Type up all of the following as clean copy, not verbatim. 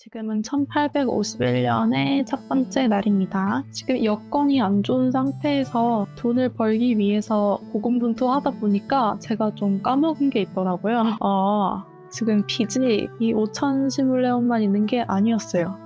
지금은 1851년의 첫 번째 날입니다. 지금 여건이 안 좋은 상태에서 돈을 벌기 위해서 고군분투하다 보니까 제가 좀 까먹은 게 있더라고요. 지금 빚이 이 5,000 시뮬레온만 있는 게 아니었어요.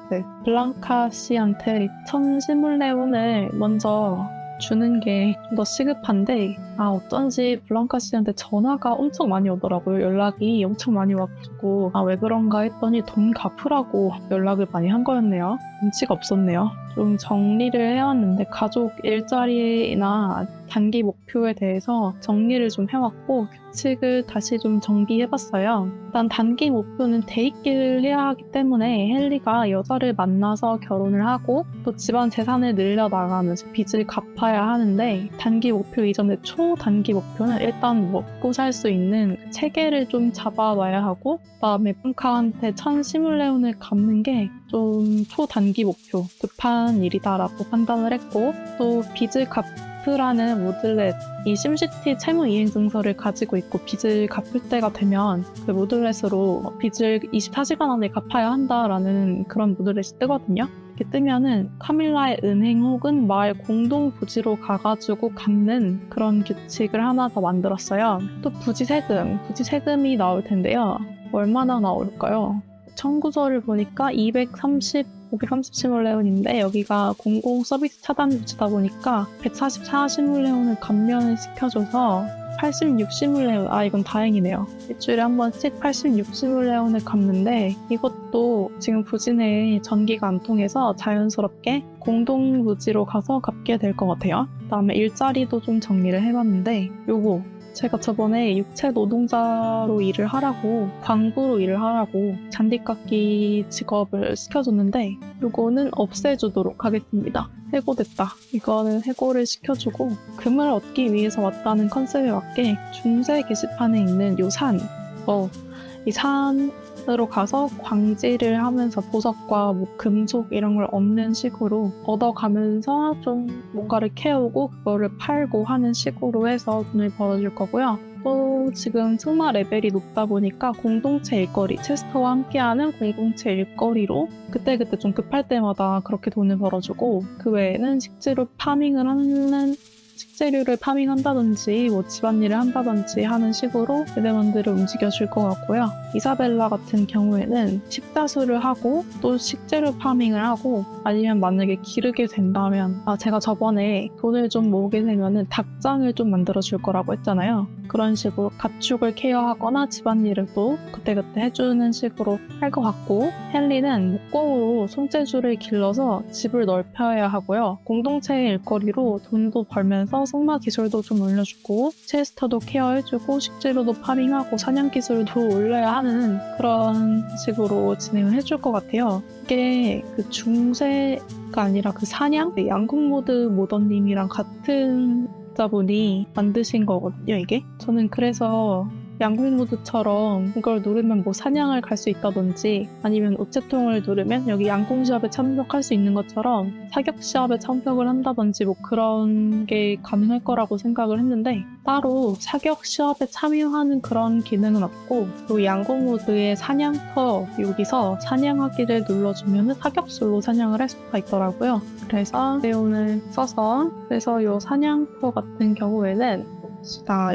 네. 블랑카 씨한테 1,000 시뮬레온을 먼저 주는 게 좀 더 시급한데 어쩐지 블랑카 씨한테 전화가 엄청 많이 오더라고요. 연락이 엄청 많이 와가지고 왜 그런가 했더니 돈 갚으라고 연락을 많이 한 거였네요. 눈치가 없었네요. 좀 정리를 해왔는데 가족 일자리나 단기 목표에 대해서 정리를 좀 해왔고 규칙을 다시 좀 정비해봤어요. 일단 단기 목표는 대입기를 해야 하기 때문에 헨리가 여자를 만나서 결혼을 하고 또 집안 재산을 늘려나가면서 빚을 갚아야 하는데 단기 목표 이전에 초단기 목표는 일단 먹고 살 수 있는 체계를 좀 잡아놔야 하고 그다음에 펑카한테 1,000 시뮬레온을 갚는 게 좀 초단기 목표, 급한 일이다라고 판단을 했고 또 빚을 갚으라는 모들렛, 이 심시티 채무 이행 증서를 가지고 있고 빚을 갚을 때가 되면 그 모들렛으로 빚을 24시간 안에 갚아야 한다라는 그런 모들렛이 뜨거든요. 이렇게 뜨면은 카밀라의 은행 혹은 마을 공동 부지로 가가지고 갚는 그런 규칙을 하나 더 만들었어요. 또 부지세금이 나올 텐데요. 얼마나 나올까요? 청구서를 보니까 530 시뮬레온인데 여기가 공공 서비스 차단 부지다 보니까 144 시뮬레온을 감면을 시켜줘서 86 시뮬레온, 이건 다행이네요. 일주일에 한 번씩 86 시뮬레온을 갚는데 이것도 지금 부지 내에 전기가 안 통해서 자연스럽게 공동 부지로 가서 갚게 될 것 같아요. 그다음에 일자리도 좀 정리를 해봤는데 요거 제가 저번에 육체 노동자로 일을 하라고, 광부로 일을 하라고 잔디깎기 직업을 시켜줬는데 이거는 없애주도록 하겠습니다. 해고됐다. 이거는 해고를 시켜주고 금을 얻기 위해서 왔다는 컨셉에 맞게 중세 게시판에 있는 요 산, 이 산으로 가서 광질을 하면서 보석과 금속 이런 걸 얻는 식으로 얻어가면서 좀 뭔가를 캐오고 그거를 팔고 하는 식으로 해서 돈을 벌어줄 거고요. 또 지금 승마 레벨이 높다 보니까 공동체 일거리, 체스터와 함께하는 공동체 일거리로 그때그때 좀 급할 때마다 그렇게 돈을 벌어주고 그 외에는 식재료를 파밍한다든지 집안일을 한다든지 하는 식으로 에드먼드를 움직여줄 것 같고요. 이사벨라 같은 경우에는 식자수를 하고 또 식재료 파밍을 하고 아니면 만약에 기르게 된다면 제가 저번에 돈을 좀 모으게 되면은 닭장을 좀 만들어줄 거라고 했잖아요. 그런 식으로 가축을 케어하거나 집안일을 또 그때그때 해주는 식으로 할 것 같고 헨리는 목공으로 손재주를 길러서 집을 넓혀야 하고요. 공동체의 일거리로 돈도 벌면서 승마 기술도 좀 올려주고 체스터도 케어해주고 식재료도 파밍하고 사냥 기술도 올려야 하는 그런 식으로 진행을 해줄 것 같아요. 이게 그 중세가 아니라 그 사냥? 양궁모드 모더님이랑 같은 분이 만드신 거거든요, 이게. 저는 그래서 양궁 모드처럼 이걸 누르면 사냥을 갈 수 있다든지 아니면 우체통을 누르면 여기 양궁 시합에 참석할 수 있는 것처럼 사격 시합에 참석을 한다든지 그런 게 가능할 거라고 생각을 했는데 따로 사격 시합에 참여하는 그런 기능은 없고 또 양궁 모드의 사냥터 여기서 사냥하기를 눌러주면 사격술로 사냥을 할 수가 있더라고요. 그래서 네온을 써서 그래서 이 사냥터 같은 경우에는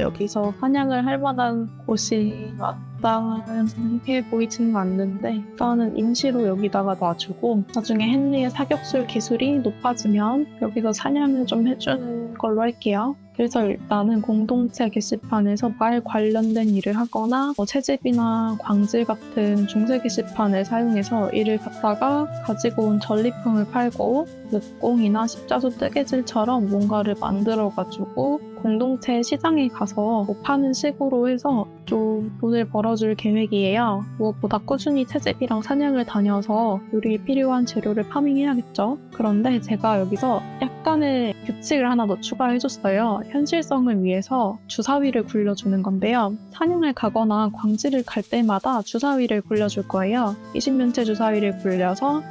여기서 사냥을 할 만한 곳이 마땅해 보이지는 않는데 일단은 임시로 여기다가 놔주고 나중에 헨리의 사격술 기술이 높아지면 여기서 사냥을 좀 해주는 걸로 할게요. 그래서 일단은 공동체 게시판에서 말 관련된 일을 하거나 채집이나 광질 같은 중세 게시판을 사용해서 이를 갖다가 가지고 온 전리품을 팔고 늑공이나 십자수 뜨개질처럼 뭔가를 만들어가지고 공동체 시장에 가서 파는 식으로 해서 좀 돈을 벌어줄 계획이에요. 무엇보다 꾸준히 채집이랑 사냥을 다녀서 요리에 필요한 재료를 파밍해야겠죠. 그런데 제가 여기서 약간의 규칙을 하나 더 추가해줬어요. 현실성을 위해서 주사위를 굴려주는 건데요. 사냥을 가거나 광질을 갈 때마다 주사위를 굴려줄 거예요. 20년째 주사위를 굴려서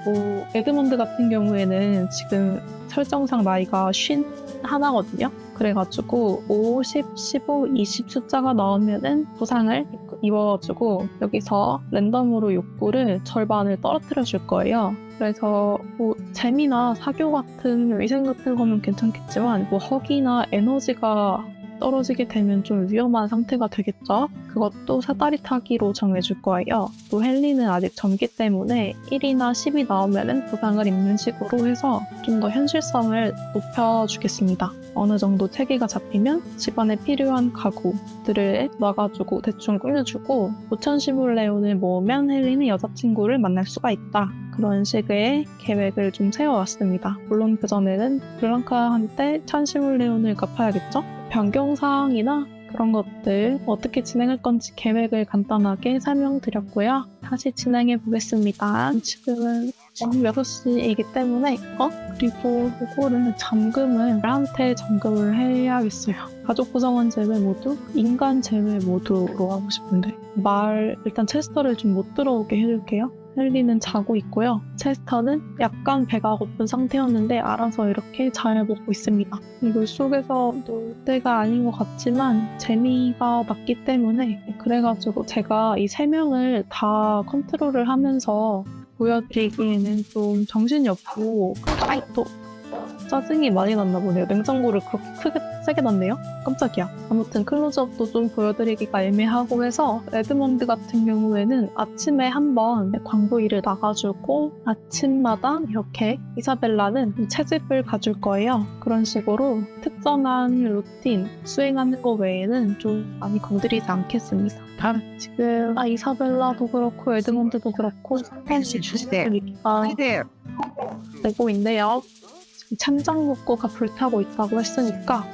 에드먼드 같은 경우에는 지금 설정상 나이가 51거든요. 그래가지고 50, 15, 20 숫자가 나오면은 보상을 입어가지고 여기서 랜덤으로 욕구를 절반을 떨어뜨려 줄 거예요. 그래서 뭐 재미나 사교 같은 위생 같은 거면 괜찮겠지만 뭐 허기나 에너지가 떨어지게 되면 좀 위험한 상태가 되겠죠? 그것도 사다리 타기로 정해줄 거예요. 또 헨리는 아직 젊기 때문에 1이나 10이 나오면 부상을 입는 식으로 해서 좀 더 현실성을 높여주겠습니다. 어느 정도 체계가 잡히면 집안에 필요한 가구들을 놔가지고 대충 꾸며주고 모천 시뮬레온을 모으면 헨리는 여자친구를 만날 수가 있다. 그런 식의 계획을 좀 세워왔습니다. 물론 그전에는 블랑카한테 찬 시뮬레온을 갚아야겠죠? 변경사항이나 그런 것들 어떻게 진행할 건지 계획을 간단하게 설명드렸고요. 다시 진행해 보겠습니다. 지금은 6시이기 때문에 그리고 이거를 잠금을 한테 잠금을 해야겠어요. 가족 구성원 제외 모두, 인간 제외 모두로 하고 싶은데 일단 체스터를 좀 못 들어오게 해줄게요. 헨리는 자고 있고요. 체스터는 약간 배가 고픈 상태였는데 알아서 이렇게 잘 먹고 있습니다. 물속에서 놀 때가 아닌 것 같지만 재미가 났기 때문에 그래가지고 제가 이 3명을 다 컨트롤을 하면서 보여드리기에는 좀 정신이 없고 또 짜증이 많이 났나 보네요. 냉장고를 그렇게 세게 놨네요. 깜짝이야. 아무튼 클로즈업도 좀 보여드리기가 애매하고 해서 에드먼드 같은 경우에는 아침에 한번 광고일을 나가주고 아침마다 이렇게 이사벨라는 채집을 가줄 거예요. 그런 식으로 특정한 루틴 수행하는 거 외에는 좀 많이 건드리지 않겠습니다. 지금 이사벨라도 그렇고 에드먼드도 그렇고 내고 있네요. 참장 목고가 불타고 있다고 했으니까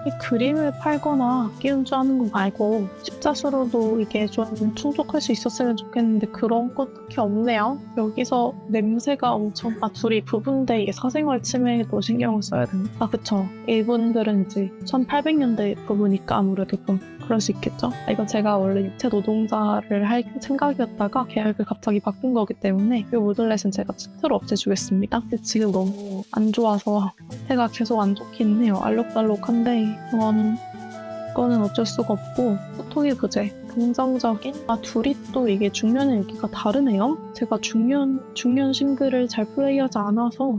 이 그림을 팔거나 끼운주 하는 거 말고 십자수로도 이게 좀 충족할 수 있었으면 좋겠는데 그런 거 특히 없네요. 여기서 냄새가 엄청 둘이 부부인데 이게 사생활 침해에도 신경을 써야 된다. 그쵸. 이분들은 이제 1800년대 부부니까 아무래도 좀 그럴 수 있겠죠. 이거 제가 원래 육체 노동자를 할 생각이었다가 계획을 갑자기 바꾼 거기 때문에 이 모듈렛은 제가 치트로 없애주겠습니다. 근데 지금 너무 안 좋아서 상태가 계속 안 좋긴 해요. 알록달록한데 이거는 어쩔 수가 없고 소통의 부재, 긍정적인 둘이 또 이게 중년의 얘기가 다르네요. 제가 중년 싱글을 잘 플레이하지 않아서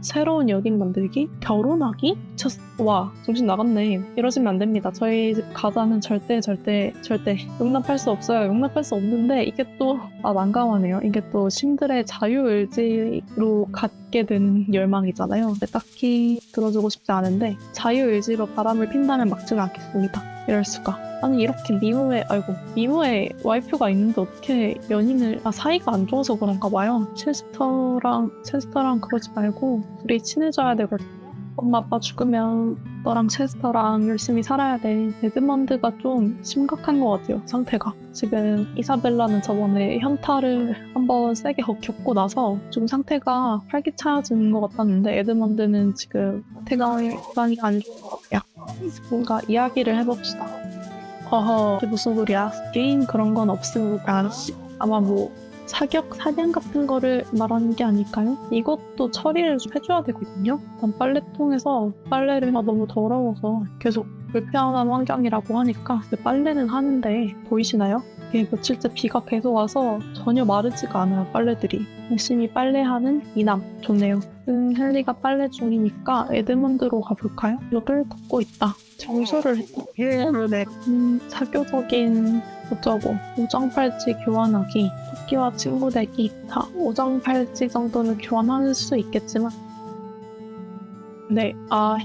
새로운 연인 만들기? 결혼하기? 와, 정신 나갔네. 이러시면 안 됩니다. 저희 집 가자는 절대 용납할 수 없어요. 용납할 수 없는데 이게 또 난감하네요. 이게 또 신들의 자유의지로 갖게 된 열망이잖아요. 근데 딱히 들어주고 싶지 않은데 자유의지로 바람을 핀다면 막지는 않겠습니다. 이럴 수가. 아니 이렇게 미모에 와이프가 있는데 어떻게 연인을 사이가 안 좋아서 그런가 봐요. 체스터랑 그러지 말고 둘이 친해져야 되거든요. 엄마 아빠 죽으면 너랑 체스터랑 열심히 살아야 돼. 에드먼드가 좀 심각한 것 같아요. 상태가. 지금 이사벨라는 저번에 현타를 한번 세게 겪고 나서 좀 상태가 활기차지는 것 같았는데 에드먼드는 지금 상태가 많이 안 좋은 것 같아요. 뭔가 이야기를 해봅시다. 이게 무슨 소리야? 게임 그런 건 없으니까 아마 사냥 같은 거를 말하는 게 아닐까요? 이것도 처리를 좀 해줘야 되거든요. 일단 빨래통에서 빨래를 너무 더러워서 계속 불편한 환경이라고 하니까 빨래는 하는데 보이시나요? 이게 며칠째 비가 계속 와서 전혀 마르지가 않아요, 빨래들이. 열심히 빨래하는 이남. 좋네요. 헨리가 빨래 중이니까 에드먼드로 가볼까요? 벽을 걷고 있다. 정수를 했다. 사교적인 어쩌고 오장팔찌 교환하기, 토끼와 친구 되기 다 오장팔찌 정도는 교환할 수 있겠지만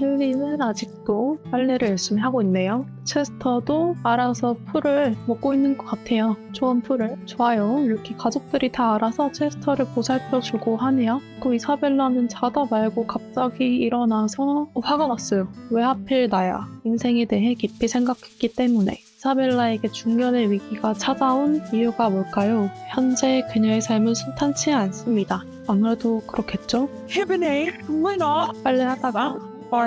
헨리는 아직도 빨래를 열심히 하고 있네요. 체스터도 알아서 풀을 먹고 있는 것 같아요. 좋은 풀을. 좋아요. 이렇게 가족들이 다 알아서 체스터를 보살펴주고 하네요. 그 이사벨라는 자다 말고 갑자기 일어나서 화가 났어요. 왜 하필 나야? 인생에 대해 깊이 생각했기 때문에. 이사벨라에게 중년의 위기가 찾아온 이유가 뭘까요? 현재 그녀의 삶은 순탄치 않습니다. 아무래도 그렇겠죠? 빨래하다가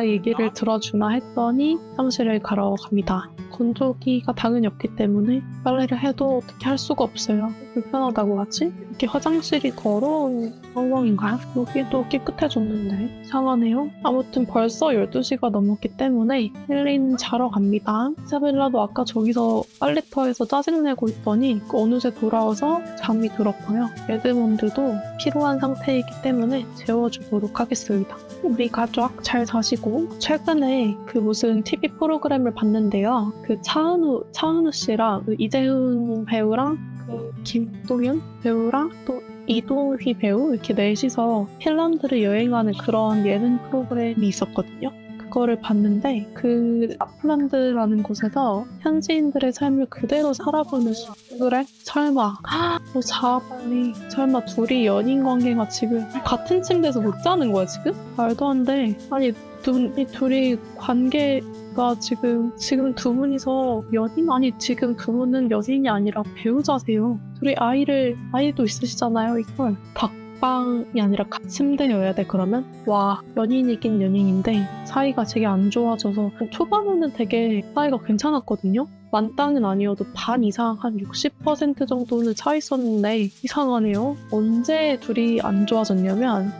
얘기를 들어주나 했더니 사무실을 가러 갑니다. 건조기가 당연히 없기 때문에 빨래를 해도 어떻게 할 수가 없어요. 불편하다고 하지? 이렇게 화장실이 더러운 상황인가요? 여기도 깨끗해졌는데 이상하네요. 아무튼 벌써 12시가 넘었기 때문에 헬리는 자러 갑니다. 이사벨라도 아까 저기서 빨래터에서 짜증내고 있더니 어느새 돌아와서 잠이 들었고요. 에드먼드도 피로한 상태이기 때문에 재워주도록 하겠습니다. 우리 가족 잘 자시고 최근에 그 무슨 TV 프로그램을 봤는데요. 그 차은우 씨랑 그 이재훈 배우랑 그 김동현 배우랑 또 이동휘 배우 이렇게 넷이서 핀란드를 여행하는 그런 예능 프로그램이 있었거든요. 그거를 봤는데 그 라플란드라는 곳에서 현지인들의 삶을 그대로 살아보는 그래? 설마 너 자아빨리 설마 둘이 연인 관계가 지금 같은 침대에서 못 자는 거야 지금? 말도 안 돼. 아니 이 둘이 관계가 지금 두 분이서 연인 아니 지금 두 분은 연인이 아니라 배우자세요. 둘이 아이도 있으시잖아요. 이걸 닭방이 아니라 침대여야 돼 그러면? 와 연인이긴 연인인데 사이가 되게 안 좋아져서 초반에는 되게 사이가 괜찮았거든요. 만땅은 아니어도 반 이상 한 60% 정도는 차 있었는데 이상하네요. 언제 둘이 안 좋아졌냐면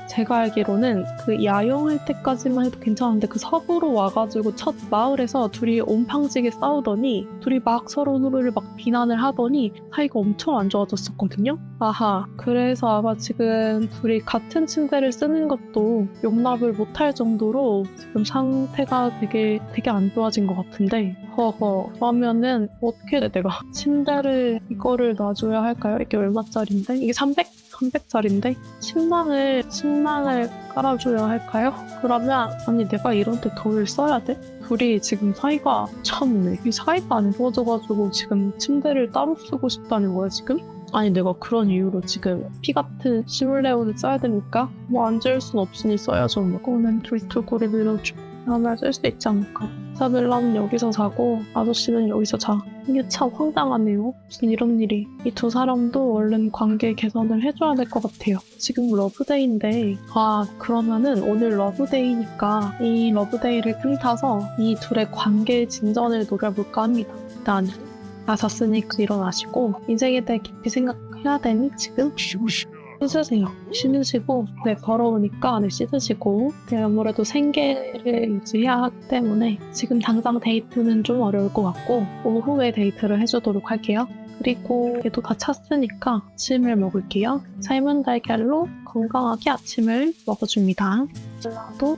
제가 알기로는 그 야영할 때까지만 해도 괜찮은데 그 서부로 와가지고 첫 마을에서 둘이 온팡지게 싸우더니 둘이 막 서로를 막 비난을 하더니 사이가 엄청 안 좋아졌었거든요. 아하 그래서 아마 지금 둘이 같은 침대를 쓰는 것도 용납을 못할 정도로 지금 상태가 되게 안 좋아진 것 같은데 허허 그러면은 어떻게 돼 내가 침대를 이거를 놔줘야 할까요? 이게 얼마짜린데? 이게 300짜린데? 침낭을 깔아줘야 할까요? 그러면 아니 내가 이런 데 돈을 써야 돼? 둘이 지금 사이가 참네 이 사이가 안 좋아져가지고 지금 침대를 따로 쓰고 싶다는 거야 지금? 아니 내가 그런 이유로 지금 피 같은 시뮬레온을 써야 됩니까? 뭐 앉을 순 없으니 써야죠. 이거는 둘이 밀어줘. 다음에 쓸 수 있지 않을까? 이사벨라는 여기서 자고 아저씨는 여기서 자. 이게 참 황당하네요. 무슨 이런 일이. 이 두 사람도 얼른 관계 개선을 해줘야 될 것 같아요. 지금 러브데이인데 그러면은 오늘 러브데이니까 이 러브데이를 틈타서 이 둘의 관계 진전을 노려볼까 합니다. 일단 다 잤으니까 일어나시고 인생에 대해 깊이 생각해야 되니 지금 씻으세요. 씻으시고 더러우니까 씻으시고 아무래도 생계를 유지해야 하기 때문에 지금 당장 데이트는 좀 어려울 것 같고 오후에 데이트를 해주도록 할게요. 그리고 얘도 다 찼으니까 아침을 먹을게요. 삶은 달걀로 건강하게 아침을 먹어줍니다. 나도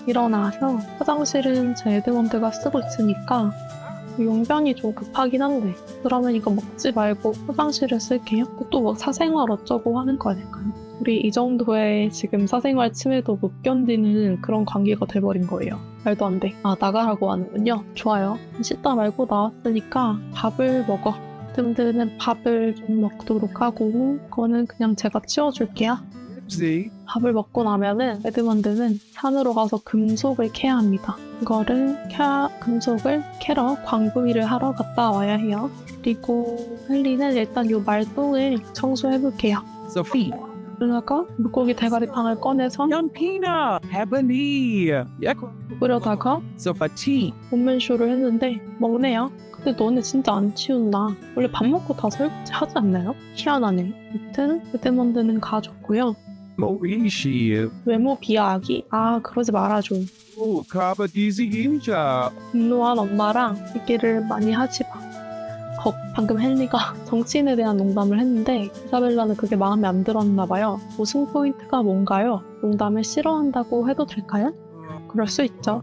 일어나서 화장실은 제 에드먼드가 쓰고 있으니까 용변이 좀 급하긴 한데 그러면 이거 먹지 말고 화장실을 쓸게요. 또 뭐 사생활 어쩌고 하는 거 아닐까요? 우리 이 정도의 지금 사생활 침해도 못 견디는 그런 관계가 돼버린 거예요. 말도 안 돼. 나가라고 하는군요. 좋아요. 씻다 말고 나왔으니까 밥을 먹어. 든든한 밥을 좀 먹도록 하고 그거는 그냥 제가 치워줄게요. 밥을 먹고 나면은 에드먼드는 산으로 가서 금속을 캐야 합니다. 금속을 캐러 광부일을 하러 갔다 와야 해요. 그리고 헨리는 일단 이 말똥을 청소해볼게요. Sophie. 그러다가 물고기 대가리탕을 꺼내서 Pina. Ebony. 끓여다가 Sophie. 원맨쇼를 했는데 먹네요. 근데 너네 진짜 안 치운다. 원래 밥 먹고 다 설거지 하지 않나요? 희한하네. 아무튼 에드먼드는 가졌고요. Mauricio. 외모 비하하기? 그러지 말아줘. Kabadizi Inja. 분노한 엄마랑 얘기를 많이 하지 마. 방금 헨리가 정치인에 대한 농담을 했는데 이사벨라는 그게 마음에 안 들었나 봐요. 우승 포인트가 뭔가요? 농담을 싫어한다고 해도 될까요? 그럴 수 있죠.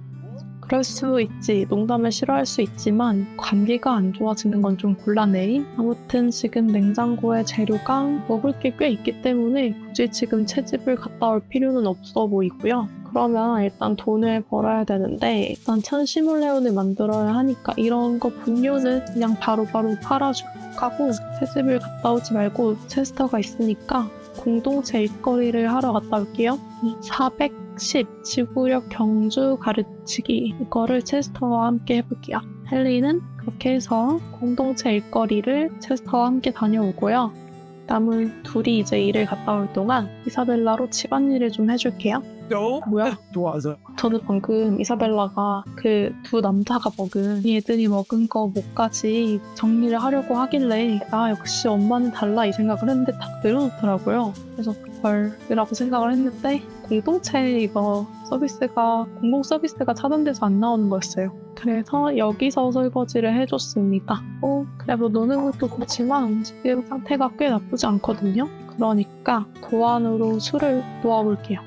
그럴 수 있지. 농담을 싫어할 수 있지만 관계가 안 좋아지는 건 좀 곤란해. 아무튼 지금 냉장고에 재료가 먹을 게 꽤 있기 때문에 굳이 지금 채집을 갔다 올 필요는 없어 보이고요. 그러면 일단 돈을 벌어야 되는데 일단 천시몰레온을 만들어야 하니까 이런 거 분뇨는 그냥 바로바로 팔아주고 하고 채집을 갔다 오지 말고 체스터가 있으니까 공동체 일거리를 하러 갔다 올게요. 410 지구력 경주 가르치기 이거를 체스터와 함께 해볼게요. 헨리는 그렇게 해서 공동체 일거리를 체스터와 함께 다녀오고요. 남은 둘이 이제 일을 갔다 올 동안 이사벨라로 집안일을 좀 해줄게요. No. 뭐야? 좋아서. 저는 방금 이사벨라가 그 두 남자가 먹은 얘들이 먹은 거 뭐까지 정리를 하려고 하길래 아 역시 엄마는 달라 이 생각을 했는데 딱 내려놓더라고요. 그래서 헐이라고 생각을 했는데 공동체 이거 서비스가 공공 서비스가 차단돼서 안 나오는 거였어요. 그래서 여기서 설거지를 해줬습니다. 그래 뭐 노는 것도 그렇지만 지금 상태가 꽤 나쁘지 않거든요. 그러니까 도안으로 술을 놓아볼게요.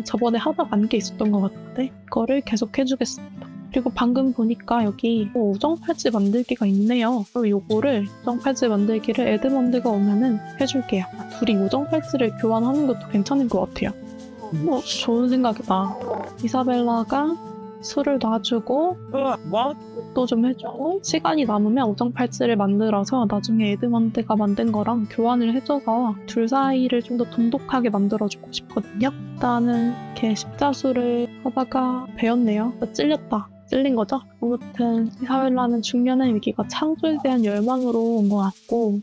저번에 하다 간 게 있었던 것 같은데 그거를 계속 해주겠습니다. 그리고 방금 보니까 여기 우정팔찌 만들기가 있네요. 그럼 요거를 우정팔찌 만들기를 에드먼드가 오면은 해줄게요. 둘이 우정팔찌를 교환하는 것도 괜찮은 것 같아요. 좋은 생각이다. 이사벨라가 술을 놔주고 What? 또 좀 해주고 시간이 남으면 우정팔찌를 만들어서 나중에 에드먼드가 만든 거랑 교환을 해줘서 둘 사이를 좀 더 돈독하게 만들어주고 싶거든요. 일단은 이렇게 십자수를 하다가 배웠네요. 찔렸다. 찔린 거죠? 아무튼 이사벨라는 중년의 위기가 창조에 대한 열망으로 온 것 같고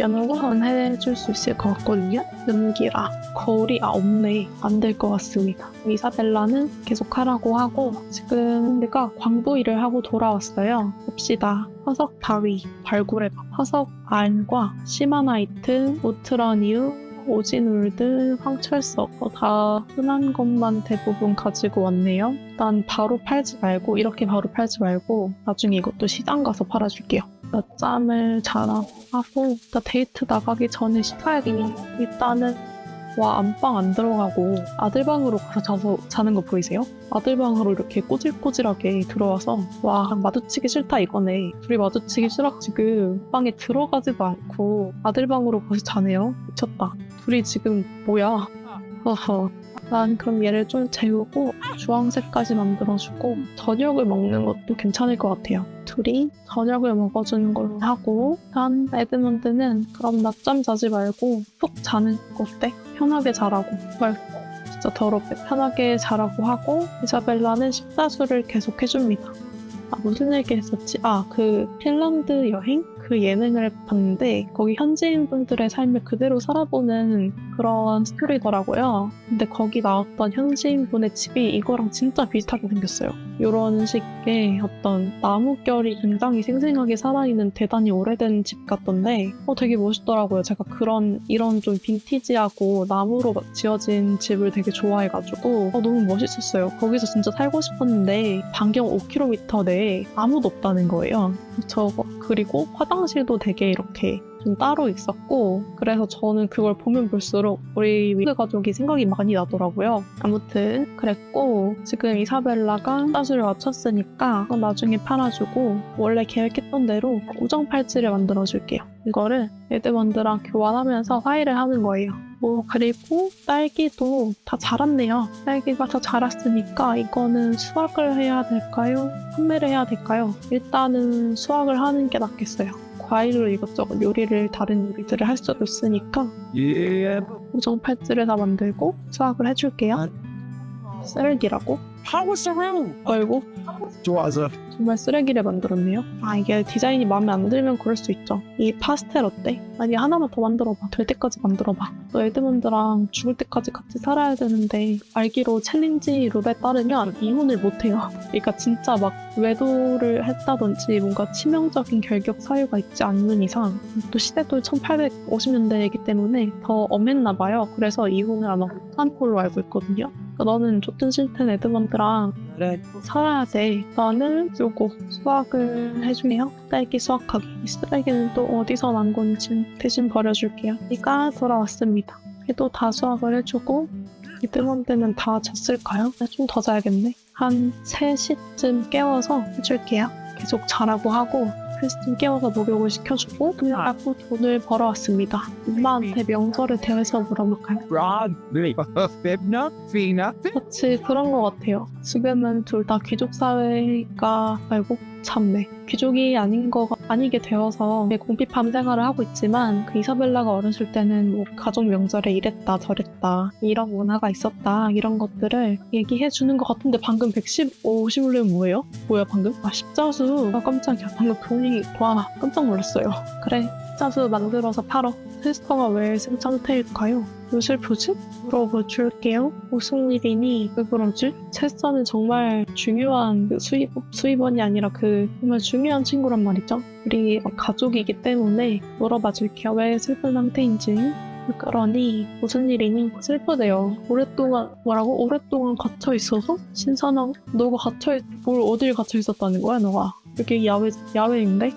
연구원 해줄 수 있을 것 같거든요. 연기라 거울이 없네. 안 될 것 같습니다. 이사벨라는 계속 하라고 하고 지금 내가 광부 일을 하고 돌아왔어요. 봅시다. 화석 바위 발굴해봐. 화석 알과 시마나이트, 우트라니움, 오지놀드, 황철석 다 흔한 것만 대부분 가지고 왔네요. 일단 바로 팔지 말고 이렇게 바로 팔지 말고 나중에 이것도 시장 가서 팔아줄게요. 낮잠을 자라 하고 일단 데이트 나가기 전에 씻어야겠네. 일단은 와 안방 안 들어가고 아들 방으로 가서 자는 거 보이세요? 아들 방으로 이렇게 꼬질꼬질하게 들어와서 와 마주치기 싫다 이거네. 둘이 마주치기 싫어가지고 방에 들어가지도 않고 아들 방으로 가서 자네요. 미쳤다. 둘이 지금 뭐야? 허허. 난 그럼 얘를 좀 재우고 주황색까지 만들어주고 저녁을 먹는 것도 괜찮을 것 같아요. 둘이 저녁을 먹어주는 걸로 하고 난 에드먼드는 그럼 낮잠 자지 말고 푹 자는 거 어때? 편하게 자라고. 헐 진짜 더럽게 편하게 자라고 하고 이사벨라는 십자수를 계속 해줍니다. 무슨 얘기 했었지? 그 핀란드 여행? 그 예능을 봤는데 거기 현지인분들의 삶을 그대로 살아보는 그런 스토리더라고요. 근데 거기 나왔던 현지인분의 집이 이거랑 진짜 비슷하게 생겼어요. 이런 식의 어떤 나무결이 굉장히 생생하게 살아있는 대단히 오래된 집 같던데 되게 멋있더라고요. 제가 이런 좀 빈티지하고 나무로 지어진 집을 되게 좋아해가지고 너무 멋있었어요. 거기서 진짜 살고 싶었는데 반경 5km 내에 아무도 없다는 거예요. 그리고 화장실도 되게 이렇게 좀 따로 있었고 그래서 저는 그걸 보면 볼수록 우리 위드 가족이 생각이 많이 나더라고요. 아무튼 그랬고 지금 이사벨라가 따수를 맞췄으니까 나중에 팔아주고 원래 계획했던 대로 우정팔찌를 만들어줄게요. 이거를 에드먼드랑 교환하면서 화해를 하는 거예요. 그리고 딸기도 다 자랐네요. 딸기가 다 자랐으니까 이거는 수확을 해야 될까요? 판매를 해야 될까요? 일단은 수확을 하는 게 낫겠어요. 과일로 이것저것 다른 요리들을 할 수도 있으니까 Yeah. 우정팔찌를 다 만들고 수확을 해줄게요. 쓰레기라고? How was the room? 아이고 좋아서. 정말 쓰레기를 만들었네요. 이게 디자인이 마음에 안 들면 그럴 수 있죠. 이 파스텔 어때? 아니 하나만 더 만들어봐. 될 때까지 만들어봐. 너 에드먼드랑 죽을 때까지 같이 살아야 되는데 알기로 챌린지 룰에 따르면 이혼을 못해요. 그러니까 진짜 막 외도를 했다든지 뭔가 치명적인 결격 사유가 있지 않는 이상 또 시대도 1850년대이기 때문에 더 엄했나 봐요. 그래서 이혼을 아마 못한 걸로 알고 있거든요. 너는 좋든 싫든 에드먼드랑 살아야 돼. 나는 요거 수확을 해주네요. 딸기 수확하기. 이 쓰레기는 또 어디서 난 건지 대신 버려줄게요. 이가 돌아왔습니다. 얘도 다 수확을 해주고 에드먼드는 다 잤을까요? 좀 더 자야겠네. 한 3시쯤 깨워서 해줄게요. 계속 자라고 하고 3시쯤 깨워서 목욕을 시켜주고 그래갖고 돈을 벌어왔습니다. 엄마한테 명절에 대해서 물어볼까요? Rod. Fibna. Fina. 그렇지 그런 것 같아요. 지금은 둘 다 귀족 사회가 말고 참네. 귀족이 아니게 되어서 공핍함 생활을 하고 있지만 그 이사벨라가 어렸을 때는 뭐 가족 명절에 이랬다 저랬다 이런 문화가 있었다 이런 것들을 얘기해 주는 것 같은데 방금 115시물은 뭐예요? 뭐야 방금? 십자수. 깜짝이야. 방금 돈이 와 깜짝 놀랐어요. 그래 십자수 만들어서 팔어. 테스터가 왜 상태일까요? 왜 슬프지? 물어볼게요. 무슨 일이니? 왜 그러지? 체스터는 정말 중요한 수입원이 아니라 정말 중요한 친구란 말이죠. 우리 가족이기 때문에 물어봐 줄게요. 왜 슬픈 상태인지. 그러니 무슨 일이니? 슬프대요. 오랫동안 갇혀 있어서 신선한. 너가 뭘 어딜 갇혀 있었다는 거야, 너가? 여기 야외인데?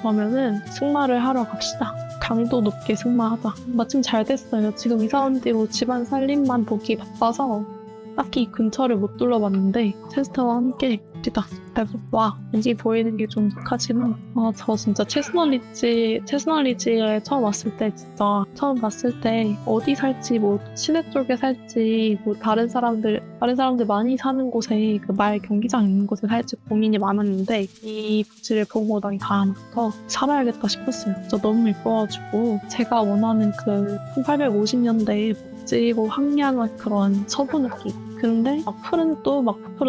그러면은 승마를 하러 갑시다. 강도 높게 승마하자. 마침 잘 됐어요. 지금 이사 온 뒤로 집안 살림만 보기 바빠서 딱히 이 근처를 못 둘러봤는데 체스터와 함께 갑시다. 와, 왠지 보이는 게 좀 독하지만 저 진짜 체스널리지에 처음 왔을 때 처음 봤을 때 어디 살지 뭐 시내 쪽에 살지 뭐 다른 사람들 많이 사는 곳에 그 말 경기장 있는 곳에 살지 고민이 많았는데 이 부지를 보고 난 다음부터 살아야겠다 싶었어요. 진짜 너무 예뻐가지고 제가 원하는 그 1850년대 멋지고 황량한 그런 서부 느낌. 근데 풀은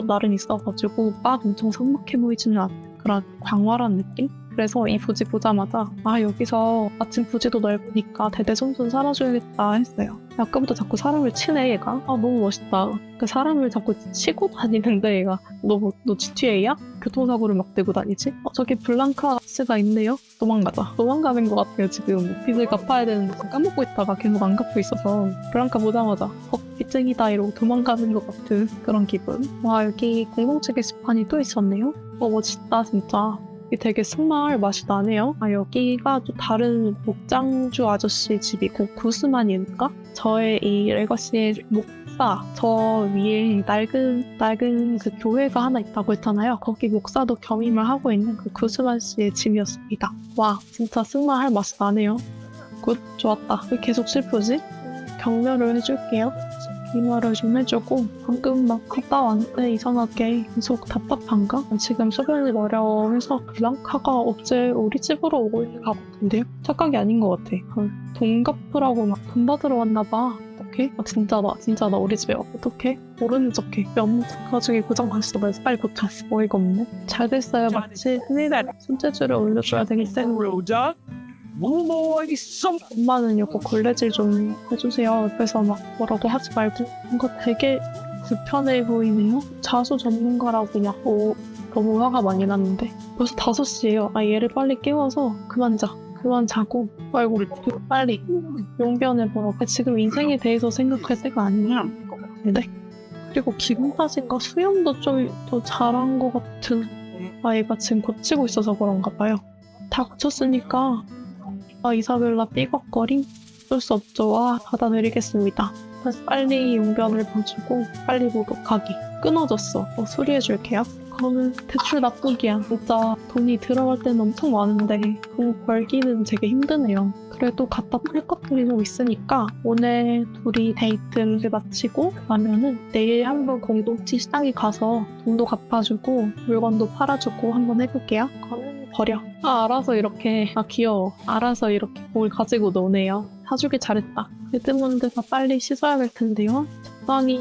나름 있어가지고 막 엄청 삭막해 보이지는 않는 그런 광활한 느낌? 그래서 이 부지 보자마자 여기서 마침 부지도 넓으니까 대대손손 살아줘야겠다 했어요. 아까부터 자꾸 사람을 치네 얘가. 너무 멋있다. 그 사람을 자꾸 치고 다니는데 얘가 너 GTA야? 교통사고를 막 내고 다니지? 저기 블랑카스가 있네요? 도망가는 것 같아요 지금. 빚을 갚아야 되는데 까먹고 있다가 계속 안 갚고 있어서 블랑카 보자마자 빚쟁이다 이러고 도망가는 것 같은 그런 기분. 와, 여기 공동체 게시판이 또 있었네요? 멋있다 진짜. 이게 되게 승마을 맛이 나네요. 여기가 또 다른 목장주 아저씨 집이고 구스만인가? 저의 이 레거시의 목사 저 위에 낡은 그 교회가 하나 있다고 했잖아요. 거기 목사도 겸임을 하고 있는 그 구스만 씨의 집이었습니다. 와, 진짜 승마할 맛이 나네요. 굿, 좋았다. 왜 계속 슬프지? 격려를 해줄게요. 이말을 좀 해주고 방금 막 갔다 왔는데 이상하게 계속 답답한가? 지금 수변이 어려워해서 블랑카가 어제 우리 집으로 오고 있는 것 같은데요? 착각이 아닌 것 같아. 돈 갚으라고 막 돈 받으러 왔나봐. 어떡해? 진짜다 우리 집에 어떡해? 모르는 척해. 가족이 고장났어. 그래서 빨리 고쳐. 어이가 없네. 잘 됐어요. 마치 손재주를 올려줘야 되겠어. 엄마는 이거 걸레질 좀 해주세요. 옆에서 막 뭐라고 하지 말고. 뭔가 되게 불편해 보이네요. 자수 전문가라고 너무 화가 많이 났는데 벌써 5시예요. 얘를 빨리 깨워서 그만 자고 아이고 빨리 용변해보러. 지금 인생에 대해서 생각할 때가 아니냐. 네. 그리고 기분 탓인가 수영도 좀 더 잘한 것 같은. 얘가 지금 고치고 있어서 그런가 봐요. 다 고쳤으니까 이사벨라 삐걱거림? 어쩔 수 없죠. 받아내리겠습니다. 그래서 빨리 용변을 봐주고 빨리 목욕하기. 끊어졌어. 수리해줄게요. 그거는 대출 납부기야. 진짜 돈이 들어갈 때는 엄청 많은데 돈 벌기는 되게 힘드네요. 그래도 갖다 팔 것들이 좀 있으니까 오늘 둘이 데이트를 마치고 나면은 내일 한번 공동체 시장에 가서 돈도 갚아주고 물건도 팔아주고 한번 해볼게요. 그거는 버려. 귀여워. 알아서 이렇게 뭘 가지고 노네요. 사주길 잘했다. 레드몬드가 빨리 씻어야 될 텐데요. 적당히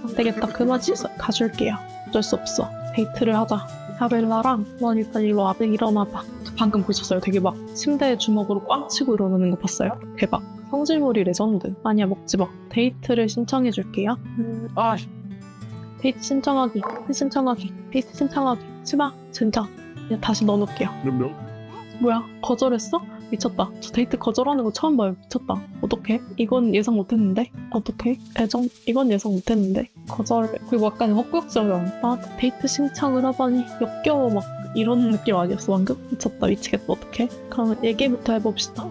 안 되겠다. 그만 가줄게요. 어쩔 수 없어. 데이트를 하자. 이사벨라랑 넌 일단 일로 와봐. 일어나봐. 방금 보셨어요? 되게 막 침대에 주먹으로 꽝 치고 일어나는 거 봤어요? 대박. 성질머리 레전드. 아니야, 먹지 마. 데이트를 신청해줄게요. 데이트 신청하기. 치마 진짜. 그냥 다시 넣어놓을게요. 뭐야? 거절했어? 미쳤다. 저 데이트 거절하는 거 처음 봐요. 미쳤다. 어떡해? 이건 예상 못했는데? 어떡해? 이건 예상 못했는데? 거절. 그리고 약간 헛구역질하면 데이트 신청을 하다니 역겨워 막 이런 느낌 아니었어 방금? 미쳤다. 미치겠다. 어떡해? 그럼 얘기부터 해봅시다.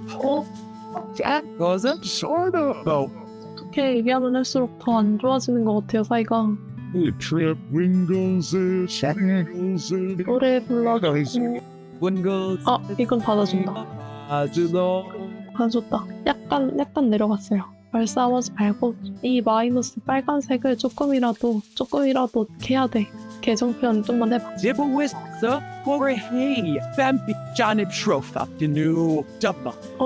어떻게 얘기하면 할수록 더 안 좋아지는 것 같아요 사이가. 노래 불러주고. 이건 받아준다. 받아줬다. 약간 내려갔어요. 말싸움하지 말고 이 마이너스 빨간색을 조금이라도 해야 돼. 개정편 좀만 해봐.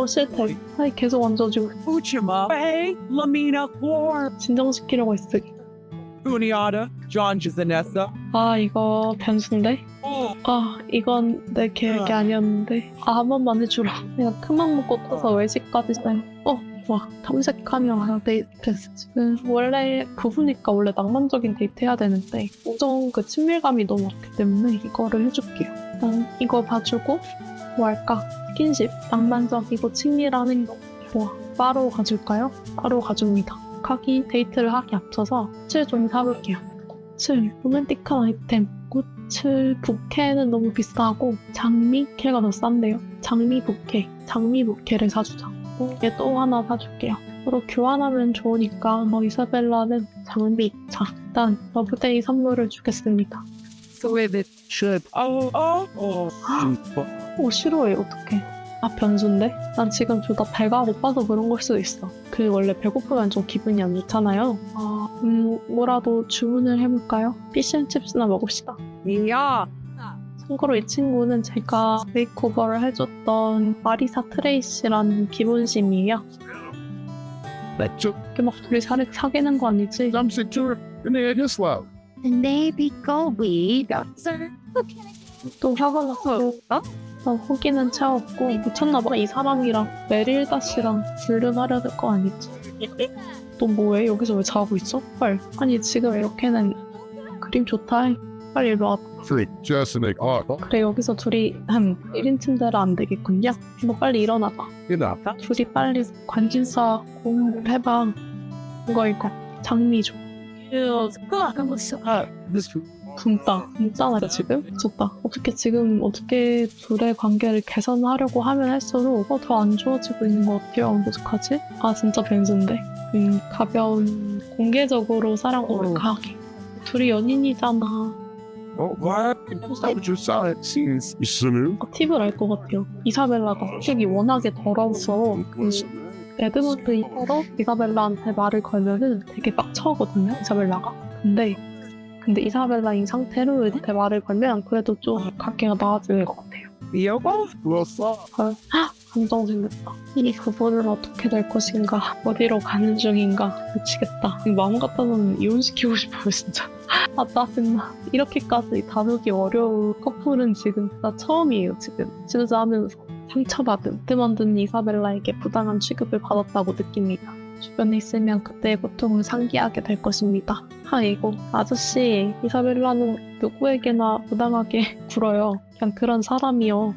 싫대. 사이 계속 얹어주고 진정시키려고 했어. 이거 변수인데? 이건 내 계획이 아니었는데. 한 번만 해주라. 내가 큰맘 먹고 떠서 외식까지 쌤. 와, 탐색하며 데이트. 지금 원래 부부니까 원래 낭만적인 데이트 해야 되는데 우정 그 친밀감이 너무 없기 때문에 이거를 해줄게요. 일단 이거 봐주고 뭐 할까? 스킨십, 낭만적이고 친밀한 거. 좋아. 바로 가줄까요? 바로 가줍니다. 데이트를 하기 앞서서 꽃을 좀 사볼게요. 꽃을, 로맨틱한 아이템. 꽃을, 부케는 너무 비싸고 장미케가 더 싼데요. 장미 부케를 사주자. 얘 또 하나 사줄게요. 서로 교환하면 좋으니까 이사벨라는 장미. 자, 일단 러브데이 선물을 주겠습니다. With it should. 싫어해. 어떡해. 변수인데? 난 지금 둘 다 배가 고파서 그런 걸 수도 있어. 원래 배고프면 좀 기분이 안 좋잖아요. 뭐라도 주문을 해볼까요? 피쉬앤칩스나 먹읍시다. 야. 참고로 이 친구는 제가 메이크오버를 해줬던 마리사 트레이시라는 기본심이에요. Let's 이렇게 막 둘이 사귀는 거 아니지? jump secure. 근데 slow. Maybe go we sir. 또 화가 났어. 난 호기는 채웠고 미쳤나봐. 이 사람이랑 메릴다 씨랑 불륜하려 될 거 아니지? 너 뭐해? 여기서 왜 자고 있어? 헐. 아니 지금 이렇게는 그림 좋다. 빨리 일로 와. Three. Just make 그래 여기서 둘이 1인 침대라 안 되겠군요. 너 빨리 일어나봐. enough. 둘이 빨리 관심사 공부를 해봐. 이거 장미 줘. This 굶잖아 지금? 미쳤다. 어떻게 둘의 관계를 개선하려고 하면 할수록 더 안 좋아지고 있는 것 같아요. 어떡하지? 진짜 변수인데. 가벼운 공개적으로 사랑 고백하기. 둘이 연인이잖아. what? Stop your silent scenes. 있으면. 팁을 알 것 같아요. 이사벨라가 성격이 워낙에 더러워서 에드먼드 이후로 이사벨라한테 말을 걸면은 되게 빡쳐하거든요. 이사벨라가. 근데 이사벨라인 상태로 애한테 말을 걸면 그래도 좀 관계가 나아지는 것 같아요. 이어고? 불렀어. 감정 생겼다. 이 부부는 어떻게 될 것인가? 어디로 가는 중인가? 미치겠다. 마음 같아서는 이혼시키고 싶어요, 진짜. 짜증나. 이렇게까지 다루기 어려운 커플은 지금 나 처음이에요, 지금. 진짜 하면서 상처받은, 때 만든 이사벨라에게 부당한 취급을 받았다고 느낍니다. 주변에 있으면 그때의 고통을 상기하게 될 것입니다. 이거 아저씨, 이사벨라는 누구에게나 부당하게 굴어요. 그냥 그런 사람이요.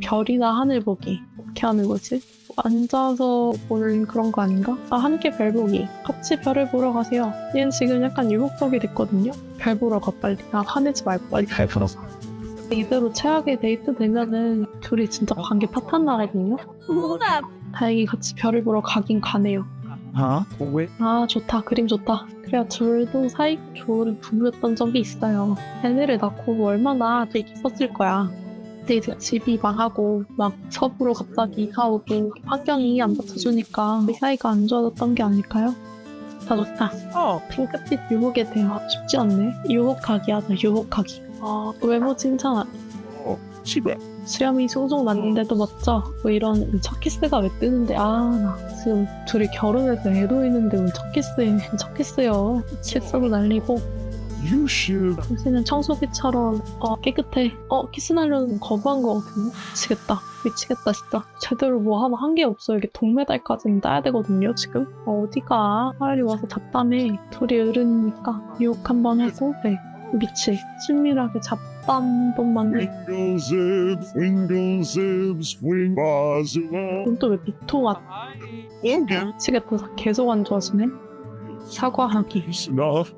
별이나 하늘 보기. 어떻게 하는 거지? 앉아서 보는 그런 거 아닌가? 함께 별 보기. 같이 별을 보러 가세요. 얘는 지금 약간 유혹적이 됐거든요. 별 보러 가 빨리. 화내지 말고 빨리 별 보러 가. 이대로 최악의 데이트 되면은 둘이 진짜 관계 파탄 나거든요. 다행히 같이 별을 보러 가긴 가네요. 왜? 좋다. 그림 좋다. 그래야 둘도 사이가 좋은 부부였던 적이 있어요. 애를 낳고 얼마나 되게 기뻤을 거야. 근데 이제 집이 망하고 막 서부로 갑자기 이사 오고 환경이 안 받쳐주니까 이 사이가 안 좋아졌던 게 아닐까요? 좋다. 핑크빛 유혹에 대해 쉽지 않네. 유혹하기 하자. 유혹하기. 외모 칭찬. 집에. 수염이 숭숭 났는데도 멋져. 이런 첫 키스가 왜 뜨는데. 나 지금 둘이 결혼해서 애도 있는데 왜 첫 키스요. 칫솔로 날리고. You should. 당신은 청소기처럼 깨끗해. 키스하려는 거부한 거거든요. 미치겠다 진짜. 제대로 뭐 하나 한 게 없어. 이게 동메달까지는 따야 되거든요 지금. 어디가. 빨리 와서 잡담해. 둘이 어른이니까 유혹 한번 하고. 미치. 친밀하게 잡담돈만 해. Wingle zips, wing bars. 넌 또 왜 미토가 미치겠다. 계속 안 좋아지네. 사과하기. Enough.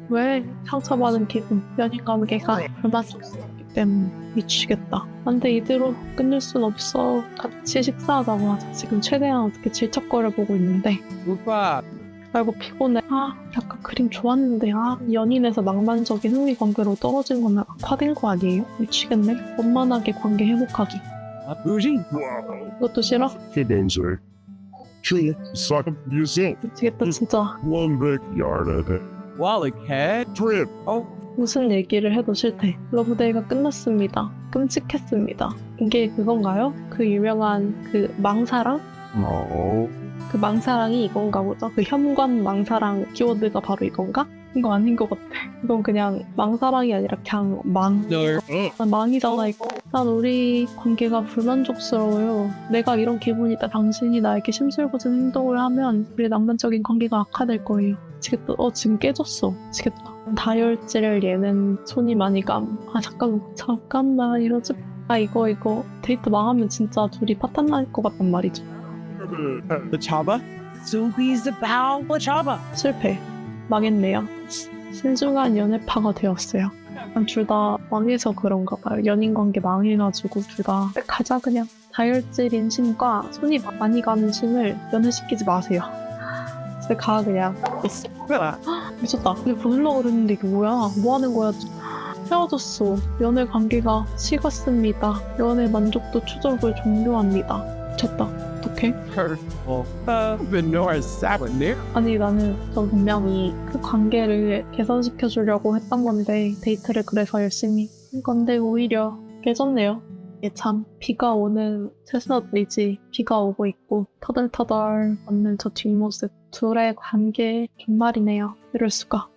왜 상처받은 기분, 연인 관계가 얼마 없었기 때문에 미치겠다. 안돼 이대로 끝낼 순 없어. 같이 식사하자고 하자. 지금 최대한 어떻게 질척거려 보고 있는데. 오빠. 아이고 피곤해. 약간 그림 좋았는데 연인에서 낭만적인 흥미 관계로 떨어진 거면 악화된 거 아니에요? 미치겠네. 원만하게 관계 회복하기. Bougie. 이것도 싫어? Dancer. Suck up yourself. 미치겠다 진짜. One backyard of it. Wally cat trip. 무슨 얘기를 해도 싫대. 러브데이가 끝났습니다. 끔찍했습니다. 이게 그건가요? 그 유명한 그 망사랑? 그 망사랑이 이건가 보죠? 그 현관 망사랑 키워드가 바로 이건가? 이거 아닌 것 같아. 이건 그냥 망사랑이 아니라 그냥 망. 난 망이잖아 이거. 난 우리 관계가 불만족스러워요. 내가 이런 기분이다 당신이 나에게 심술궂은 행동을 하면 우리 낭만적인 관계가 악화될 거예요. 미치겠다. 지금 깨졌어. 미치겠다. 다혈질 얘는 손이 많이 감. 잠깐만 이러지. 이거 데이트 망하면 진짜 둘이 파탄 날 것 같단 말이죠. The Chaba? Soupy's about Chaba. 실패. 망했네요. 신중한 연애파가 되었어요. 둘 다 망해서 그런가 봐요. 연인 관계 망해가지고 둘 다 가자 그냥. 다혈질인 신과 손이 많이 가는 신을 연애시키지 마세요. 집에 가 그냥. 미쳤다. 근데 보내려고 그랬는데 이게 뭐야? 뭐 하는 거야? 헤어졌어. 연애 관계가 식었습니다. 연애 만족도 추적을 종료합니다. 미쳤다. 어떡해? The North Saturday. 아니 나는 전 분명히 그 관계를 개선시켜 주려고 했던 건데 데이트를 그래서 열심히 한 건데 오히려 깨졌네요. 이게 참 비가 오는 채소들이지. 비가 오고 있고 터덜터덜 걷는 저 뒷모습. 둘의 관계 종말이네요. 이럴 수가.